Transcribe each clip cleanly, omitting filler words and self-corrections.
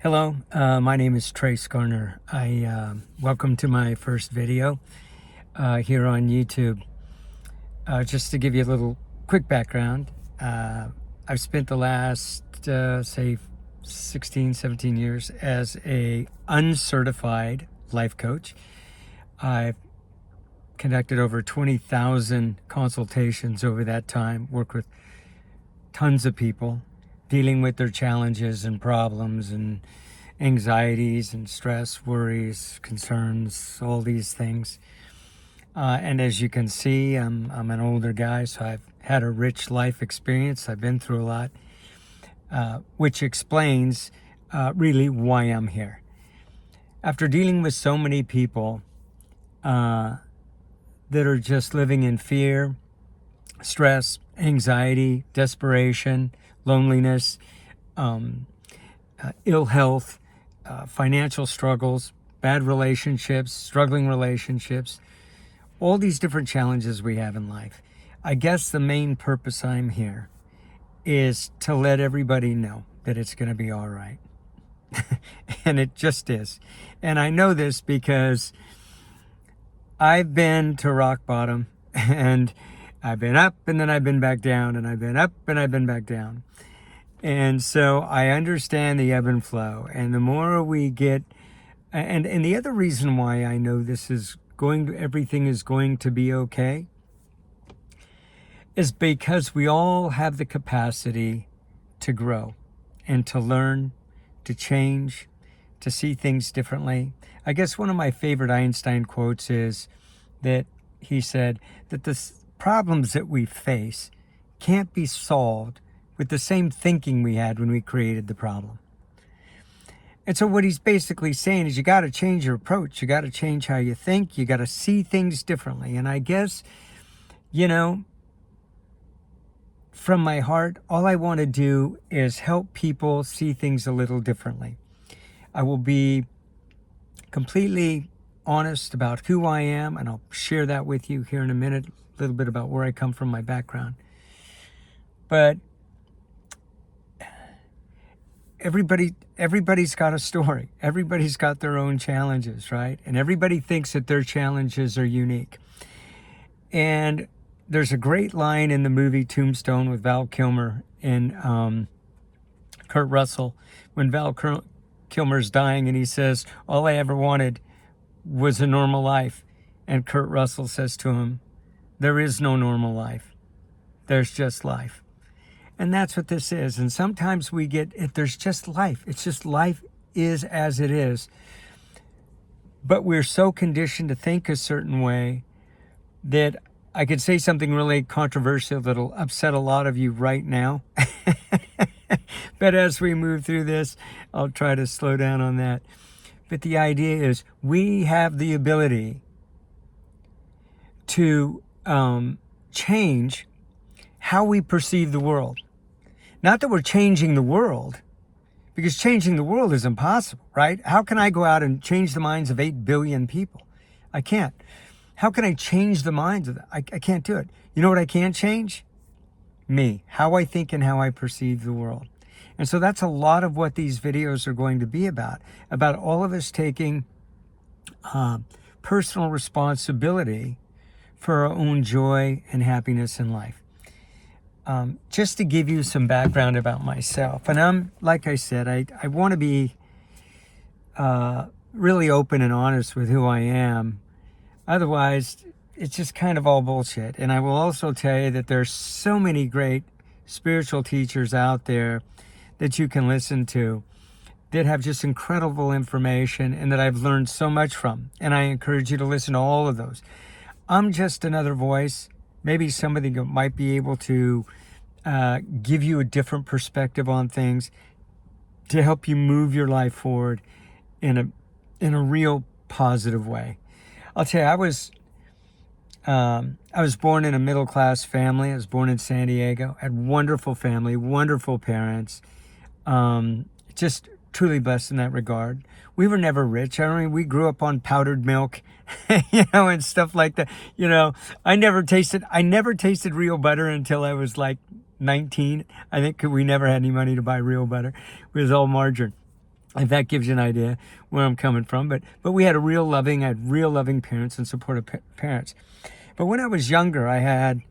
Hello, my name is Garner. Welcome to my first video here on YouTube. Just to give you a little quick background, I've spent the last, say, 16, 17 years as a uncertified life coach. I've conducted over 20,000 consultations over that time, worked with tons of people, dealing with their challenges and problems and anxieties and stress, worries, concerns, all these things. And as you can see, I'm an older guy, so I've had a rich life experience. I've been through a lot, which explains really why I'm here. After dealing with so many people that are just living in fear, stress, anxiety, desperation, loneliness, ill health, financial struggles, bad relationships, struggling relationships, all these different challenges we have in life. I guess the main purpose I'm here is to let everybody know that it's going to be all right. And it just is. And I know this because I've been to rock bottom, and I've been up, and then I've been back down, and I've been up, and I've been back down. And so I understand the ebb and flow. And the more we get, and the other reason why I know everything is going to be okay, is because we all have the capacity to grow and to learn, to change, to see things differently. I guess one of my favorite Einstein quotes is that he said that the problems that we face can't be solved with the same thinking we had when we created the problem. And so what he's basically saying is you got to change your approach. You got to change how you think. You got to see things differently. And I guess, from my heart, all I want to do is help people see things a little differently. I will be completely honest about who I am, and I'll share that with you here in a minute, a little bit about where I come from, my background. But everybody's got a story. Everybody's got their own challenges, right? And everybody thinks that their challenges are unique. And there's a great line in the movie Tombstone with Val Kilmer and Kurt Russell, when Val Kilmer's dying and he says, "All I ever wanted was a normal life." And Kurt Russell says to him, "There is no normal life. There's just life." And that's what this is. And sometimes we get it, there's just life. It's just life is as it is. But we're so conditioned to think a certain way that I could say something really controversial that'll upset a lot of you right now. But as we move through this, I'll try to slow down on that. But the idea is we have the ability to change how we perceive the world. Not that we're changing the world, because changing the world is impossible, right? How can I go out and change the minds of 8 billion people? I can't. How can I change the minds of them? I can't do it. You know what I can change? Me, how I think and how I perceive the world. And so that's a lot of what these videos are going to be about all of us taking personal responsibility for our own joy and happiness in life. Just to give you some background about myself. And I'm, like I said, I want to be really open and honest with who I am. Otherwise, it's just kind of all bullshit. And I will also tell you that there's so many great spiritual teachers out there that you can listen to that have just incredible information and that I've learned so much from. And I encourage you to listen to all of those. I'm just another voice. Maybe somebody might be able to give you a different perspective on things to help you move your life forward in a real positive way. I'll tell you, I was born in a middle-class family. I was born in San Diego. I had wonderful family, wonderful parents. Just truly blessed in that regard. We were never rich. We grew up on powdered milk, and stuff like that. I never tasted real butter until I was like 19. I think we never had any money to buy real butter. It was all margarine. if that gives you an idea where I'm coming from. But we had I had real loving parents and supportive parents. But when I was younger, I had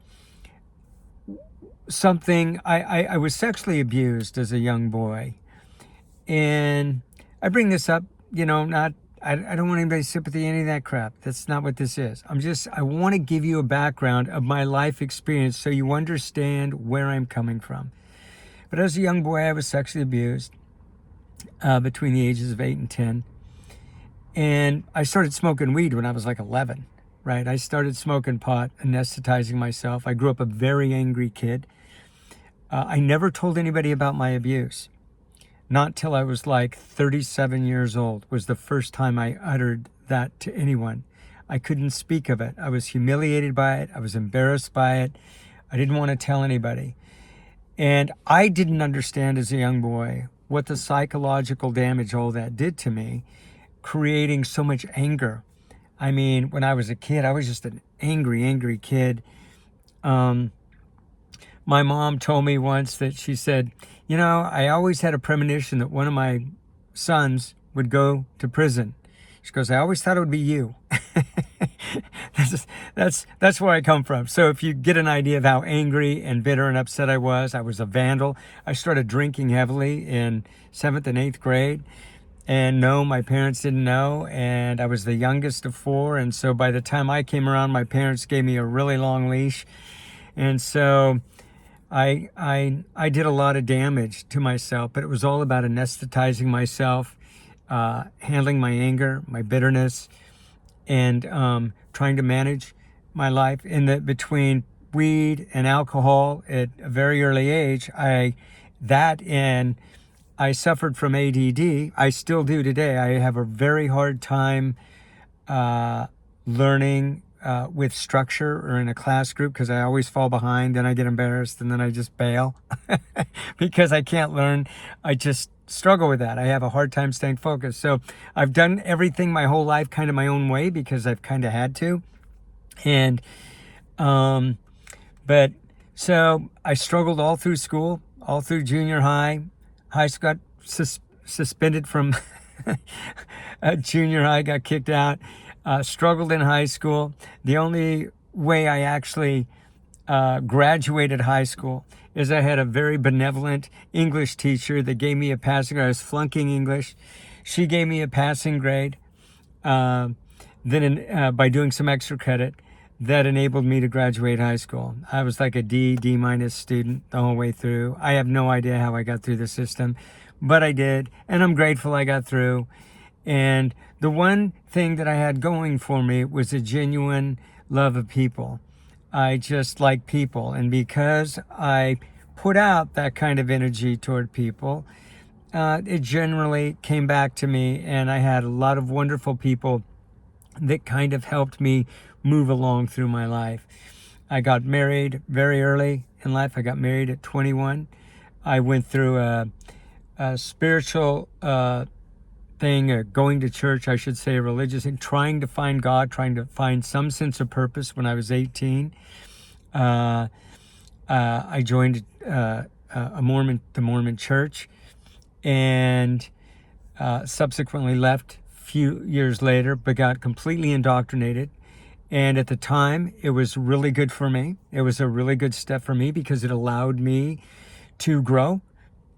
something, I was sexually abused as a young boy. And I bring this up, not, I don't want anybody's sympathy, any of that crap. That's not what this is. I want to give you a background of my life experience so you understand where I'm coming from. But as a young boy, I was sexually abused between the ages of 8 and 10. And I started smoking weed when I was like 11, right? I started smoking pot, anesthetizing myself. I grew up a very angry kid. I never told anybody about my abuse. Not till I was like 37 years old was the first time I uttered that to anyone. I couldn't speak of it. I was humiliated by it. I was embarrassed by it. I didn't want to tell anybody. And I didn't understand as a young boy what the psychological damage all that did to me, creating so much anger. I mean, when I was a kid, I was just an angry kid. My mom told me once that she said, I always had a premonition that one of my sons would go to prison. She goes, I always thought it would be you. That's where I come from. So if you get an idea of how angry and bitter and upset I was a vandal. I started drinking heavily in 7th and 8th grade. And no, my parents didn't know. And I was the youngest of 4. And so by the time I came around, my parents gave me a really long leash. And so I did a lot of damage to myself, but it was all about anesthetizing myself, handling my anger, my bitterness, and trying to manage my life. Between weed and alcohol at a very early age, I suffered from ADD. I still do today. I have a very hard time learning with structure or in a class group because I always fall behind, then I get embarrassed, and then I just bail because I can't learn. I just struggle with that. I have a hard time staying focused. So I've done everything my whole life kind of my own way because I've kind of had to. And but so I struggled all through school, all through junior high. High school got suspended from junior high, got kicked out. Struggled in high school. The only way I actually graduated high school is I had a very benevolent English teacher that gave me a passing grade. I was flunking English. She gave me a passing grade by doing some extra credit that enabled me to graduate high school. I was like a D minus student the whole way through. I have no idea how I got through the system, but I did, and I'm grateful I got through. And the one thing that I had going for me was a genuine love of people. I just like people. And because I put out that kind of energy toward people, it generally came back to me. And I had a lot of wonderful people that kind of helped me move along through my life. I got married very early in life. I got married at 21. I went through a spiritual thing, going to church, I should say, a religious thing, trying to find God, trying to find some sense of purpose when I was 18. I joined the Mormon church, and subsequently left a few years later, but got completely indoctrinated. And at the time, it was really good for me. It was a really good step for me because it allowed me to grow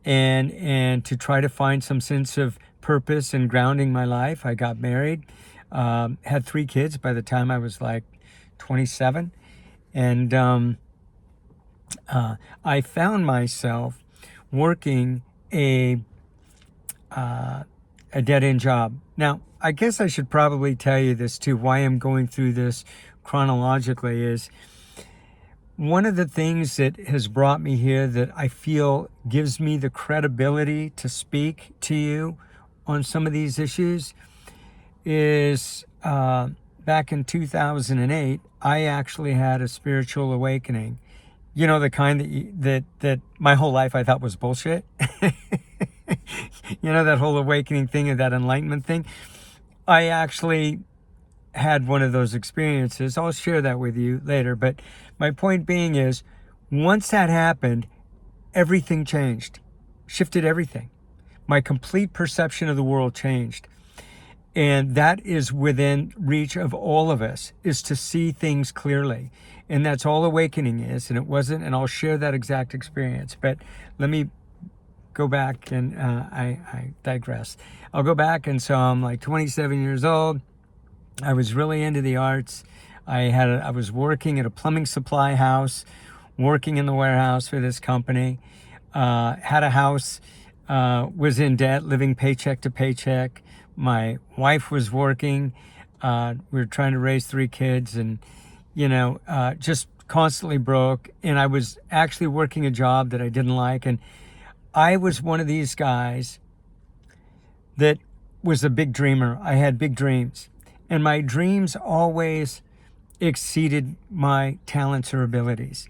and to try to find some sense of purpose and grounding my life. I got married, had 3 kids by the time I was like 27. And I found myself working a dead-end job. Now, I guess I should probably tell you this too, why I'm going through this chronologically is one of the things that has brought me here that I feel gives me the credibility to speak to you on some of these issues is back in 2008, I actually had a spiritual awakening. You know, the kind that my whole life I thought was bullshit. You know, that whole awakening thing, that enlightenment thing. I actually had one of those experiences. I'll share that with you later. But my point being is, once that happened, everything changed, shifted everything. My complete perception of the world changed. And that is within reach of all of us, is to see things clearly. And that's all awakening is. And it wasn't, and I'll share that exact experience. But let me go back, and I digress. I'll go back, and so I'm like 27 years old. I was really into the arts. I was working at a plumbing supply house, working in the warehouse for this company. Had a house, was in debt, living paycheck to paycheck. My wife was working. We were trying to raise 3 kids, and just constantly broke. And I was actually working a job that I didn't like. And I was one of these guys that was a big dreamer. I had big dreams, and my dreams always exceeded my talents or abilities,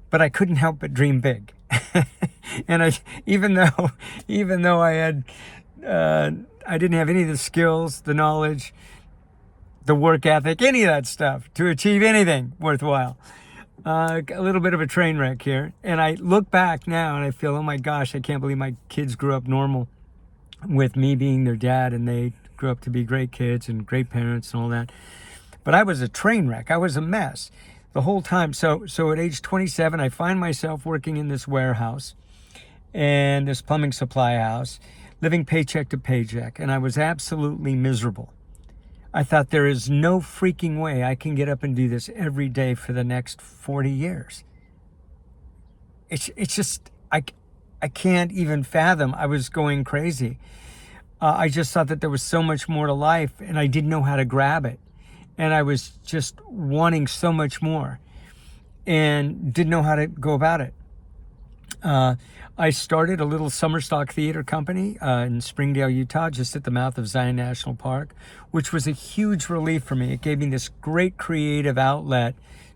but I couldn't help but dream big. And even though I had, I didn't have any of the skills, the knowledge, the work ethic, any of that stuff to achieve anything worthwhile. A little bit of a train wreck here. And I look back now and I feel, oh my gosh, I can't believe my kids grew up normal with me being their dad, and they grew up to be great kids and great parents and all that. But I was a train wreck. I was a mess the whole time. So at age 27, I find myself working in this warehouse and this plumbing supply house, living paycheck to paycheck. And I was absolutely miserable. I thought, there is no freaking way I can get up and do this every day for the next 40 years. It's just, I can't even fathom. I was going crazy. I just thought that there was so much more to life, and I didn't know how to grab it. And I was just wanting so much more and didn't know how to go about it. I started a little summer stock theater company in Springdale, Utah, just at the mouth of Zion National Park, which was a huge relief for me. It gave me this great creative outlet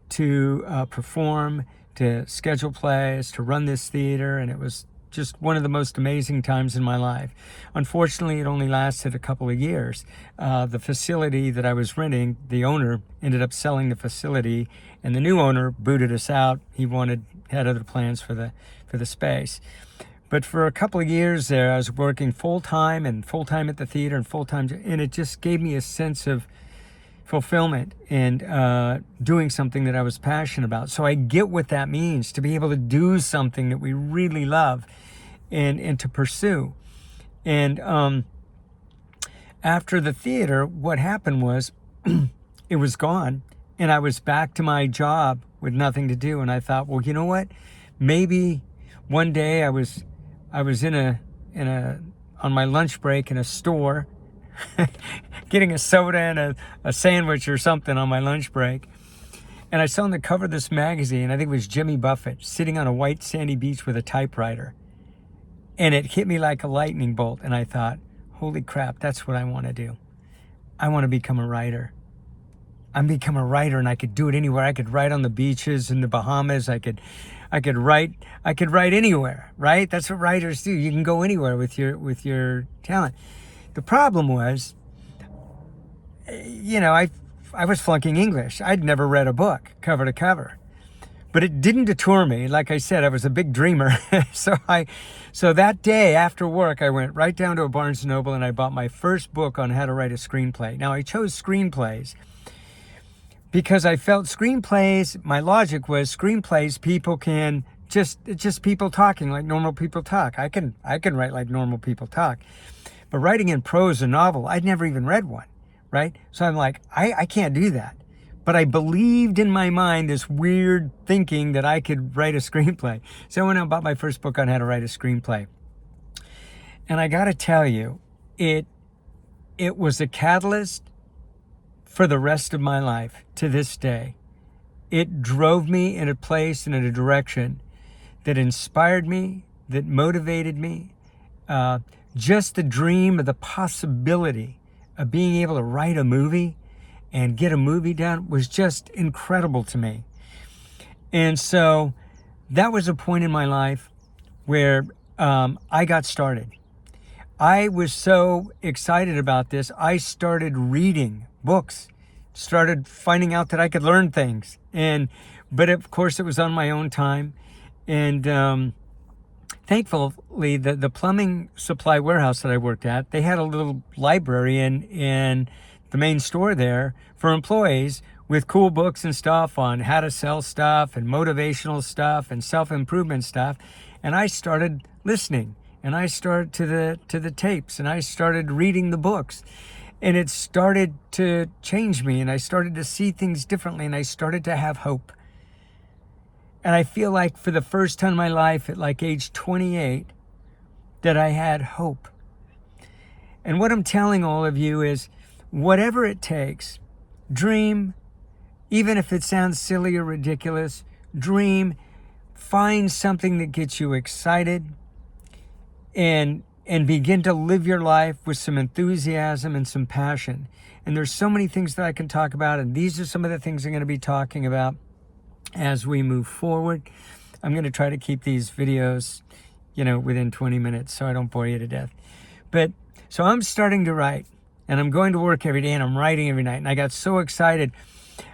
to perform, to schedule plays, to run this theater, and it was just one of the most amazing times in my life. Unfortunately, it only lasted a couple of years. The facility that I was renting, the owner ended up selling the facility, and the new owner booted us out. He had other plans for the space. But for a couple of years there, I was working full-time at the theater and full-time, and it just gave me a sense of fulfillment and doing something that I was passionate about. So I get what that means, to be able to do something that we really love and to pursue. And after the theater, what happened was it was gone, and I was back to my job with nothing to do. And I thought, well, you know what? Maybe one day I was on my lunch break in a store getting a soda and a sandwich or something on my lunch break. And I saw on the cover of this magazine, I think it was Jimmy Buffett, sitting on a white sandy beach with a typewriter. And it hit me like a lightning bolt. And I thought, holy crap, that's what I want to do. I want to become a writer. I'm become a writer, and I could do it anywhere. I could write on the beaches in the Bahamas. I could write anywhere, right? That's what writers do. You can go anywhere with your talent. The problem was, I was flunking English. I'd never read a book cover to cover. But it didn't deter me. Like I said, I was a big dreamer. So that day after work, I went right down to a Barnes & Noble and I bought my first book on how to write a screenplay. Now, I chose screenplays because I felt screenplays, my logic was screenplays, people can just people talking like normal people talk. I can write like normal people talk. But writing in prose, a novel, I'd never even read one, right? So I'm like, I can't do that. But I believed in my mind this weird thinking that I could write a screenplay. So I went out and bought my first book on how to write a screenplay. And I got to tell you, it was a catalyst for the rest of my life to this day. It drove me in a place and in a direction that inspired me, that motivated me. Just the dream of the possibility of being able to write a movie and get a movie done was just incredible to me. And so that was a point in my life where I got started. I was so excited about this, I started reading books, started finding out that I could learn things. But of course it was on my own time, and thankfully, the plumbing supply warehouse that I worked at, they had a little library in the main store there for employees with cool books and stuff on how to sell stuff and motivational stuff and self-improvement stuff. And I started listening, and I started to the tapes, and I started reading the books. And it started to change me, and I started to see things differently, and I started to have hope. And I feel like for the first time in my life at like age 28 that I had hope. And what I'm telling all of you is whatever it takes, dream, even if it sounds silly or ridiculous, dream, find something that gets you excited and begin to live your life with some enthusiasm and some passion. And there's so many things that I can talk about, and these are some of the things I'm going to be talking about as we move forward. I'm going to try to keep these videos, within 20 minutes so I don't bore you to death. But so I'm starting to write, and I'm going to work every day, and I'm writing every night. And I got so excited.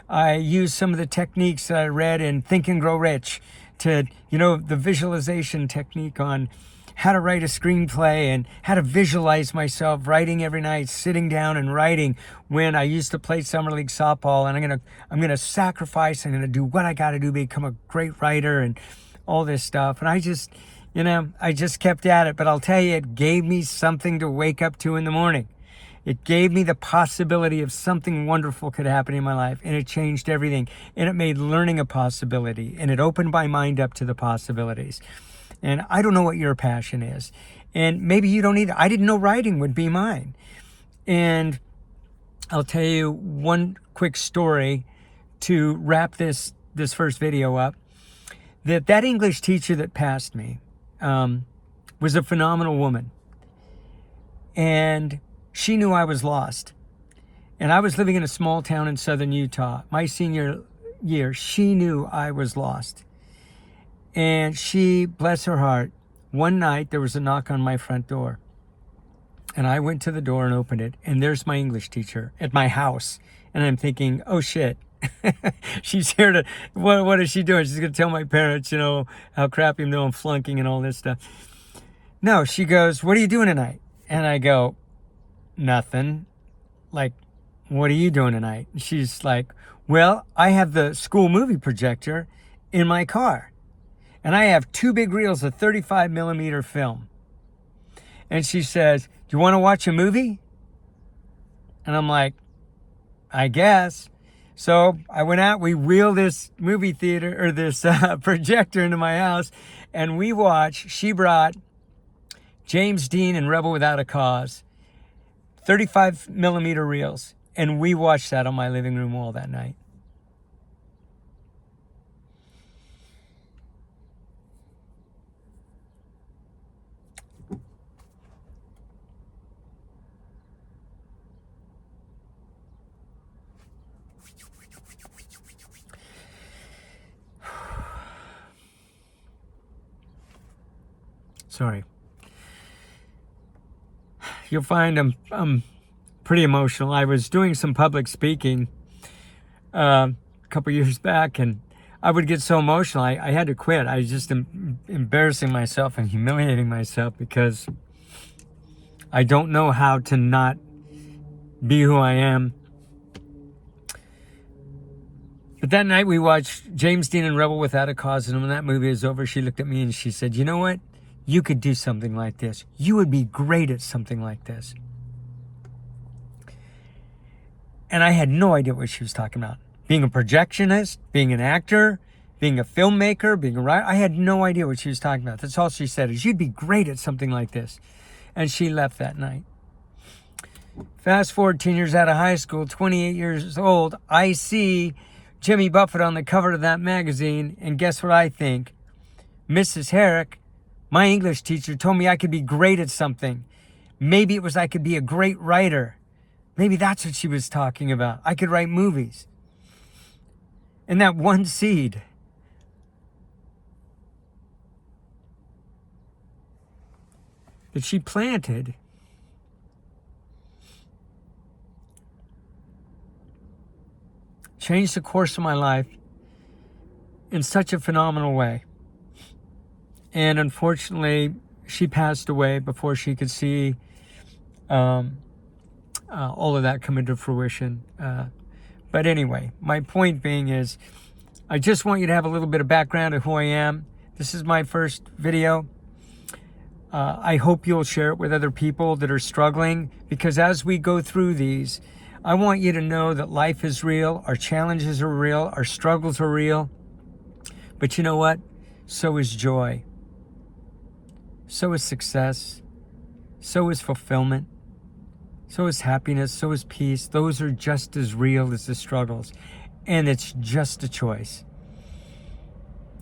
I used some of the techniques that I read in Think and Grow Rich to, the visualization technique on how to write a screenplay and how to visualize myself writing every night, sitting down and writing when I used to play summer league softball. And I'm gonna sacrifice. I'm gonna do what I got to do to become a great writer and all this stuff. And I just kept at it. But I'll tell you, it gave me something to wake up to in the morning. It gave me the possibility of something wonderful could happen in my life, and it changed everything. And it made learning a possibility, and it opened my mind up to the possibilities. And I don't know what your passion is. And maybe you don't either. I didn't know writing would be mine. And I'll tell you one quick story to wrap this first video up. That English teacher that passed me was a phenomenal woman. And she knew I was lost. And I was living in a small town in southern Utah. My senior year, she knew I was lost. And she, bless her heart, one night there was a knock on my front door. And I went to the door and opened it. And there's my English teacher at my house. And I'm thinking, oh shit, she's here to, what is she doing? She's going to tell my parents, how crappy I'm doing, flunking and all this stuff. No, she goes, what are you doing tonight? And I go, nothing. Like, what are you doing tonight? And she's like, well, I have the school movie projector in my car. And I have 2 big reels of 35 millimeter film. And she says, do you want to watch a movie? And I'm like, I guess. So I went out, we wheeled this movie theater or this projector into my house, and we watched, she brought James Dean and Rebel Without a Cause, 35 millimeter reels. And we watched that on my living room wall that night. Sorry. You'll find I'm pretty emotional. I was doing some public speaking a couple years back, and I would get so emotional. I had to quit. I was just embarrassing myself and humiliating myself because I don't know how to not be who I am. But that night we watched James Dean and Rebel Without a Cause, and when that movie was over, she looked at me and she said, you know what? You could do something like this. You would be great at something like this. And I had no idea what she was talking about. Being a projectionist, being an actor, being a filmmaker, being a writer. I had no idea what she was talking about. That's all she said is, you'd be great at something like this. And she left that night. Fast forward 10 years out of high school, 28 years old, I see Jimmy Buffett on the cover of that magazine, and guess what I think? Mrs. Herrick, my English teacher, told me I could be great at something. Maybe it was I could be a great writer. Maybe that's what she was talking about. I could write movies. And that one seed that she planted changed the course of my life in such a phenomenal way. And unfortunately, she passed away before she could see all of that come into fruition. But anyway, my point being is, I just want you to have a little bit of background of who I am. This is my first video. I hope you'll share it with other people that are struggling, because as we go through these, I want you to know that life is real, our challenges are real, our struggles are real. But you know what? So is joy. So is success. So is fulfillment. So is happiness. So is peace. Those are just as real as the struggles. And it's just a choice.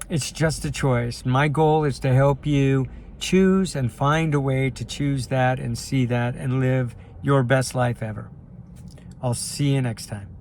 It's just a choice. My goal is to help you choose and find a way to choose that and see that and live your best life ever. I'll see you next time.